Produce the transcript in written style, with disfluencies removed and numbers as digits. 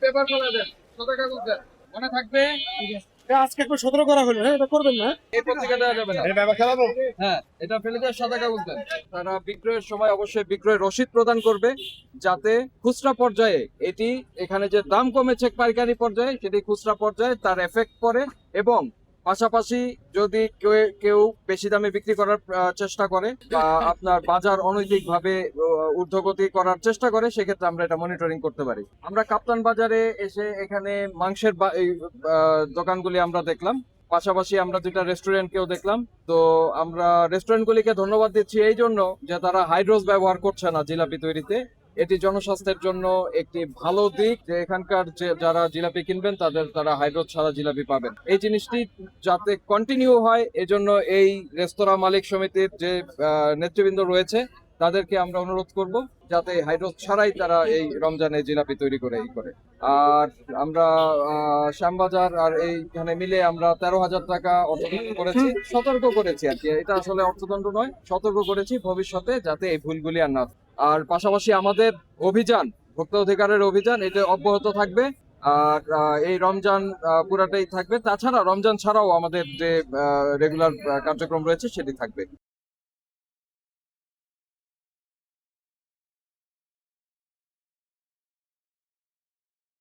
Paper ফেলে দেন, সাদা কাগজ দেন, মনে থাকবে। আজকে একটু সতর্ক করা হলো, হ্যাঁ এটা করবেন না, এই পত্রিকা দেওয়া যাবে না। হ্যাঁ, এটা ফেলে দিয়ে সাদা কাগজ দেন। তারা বিক্রয়ের সময় অবশ্যই বিক্রয় রসিদ প্রদান করবে, যাতে খুচরা পর্যায়ে এটি এখানে যে দাম কমেছে পাইকারি পর্যায়ে সেটি খুচরা পর্যায়ে তার এফেক্ট পড়ে, এবং পাশাপাশি যদি কেউ বেশি দামে বিক্রি করার চেষ্টা করে বা আপনার বাজার অনৈতিকভাবে ঊর্ধ্বগতি করার চেষ্টা করে, সেক্ষেত্রে আমরা এটা মনিটরিং করতে পারি। আমরা কাপ্তান বাজারে এসে এখানে মাংসের এই দোকানগুলি আমরা দেখলাম, পাশাপাশি আমরা দুইটা রেস্টুরেন্টকেও দেখলাম। তো আমরা রেস্টুরেন্টগুলিকে ধন্যবাদ দিচ্ছি এই জন্য যে তারা হাইড্রোজ ব্যবহার করছে না জিলাপি তৈরিতে। এটি জনস্বাস্থ্যের জন্য একটি ভালো দিক যে এখানকার যে যারা জিলাপি কিনবেন তারা হাইড্রোজ ছাড়া জিলাপি পাবেন। এই জিনিসটি যাতে কন্টিনিউ হয়, এজন্য এই রেস্তোরাঁ মালিক সমিতির যে নেতৃবৃন্দ রয়েছে তাদেরকে আমরা অনুরোধ করব যাতে হাইড্রোজ ছাড়াই তারা এই রমজানে জিলাপি তৈরি করে আর আমরা শ্যামবাজার আর এইখানে মিলে আমরা 13,000 টাকা অর্থদণ্ড করেছি, সতর্ক করেছি আর কি। এটা আসলে অর্থদণ্ড নয়, সতর্ক করেছি ভবিষ্যতে যাতে এই ভুলগুলি আর না। আর পাশাপাশি আমাদের অভিযান, ভোক্তা অধিকারের অভিযান, এটা অব্যাহত থাকবে। আর এই রমজান পুরাটাই থাকবে। তাছাড়া রমজান ছাড়াও আমাদের যে রেগুলার কার্যক্রম রয়েছে সেটি থাকবে।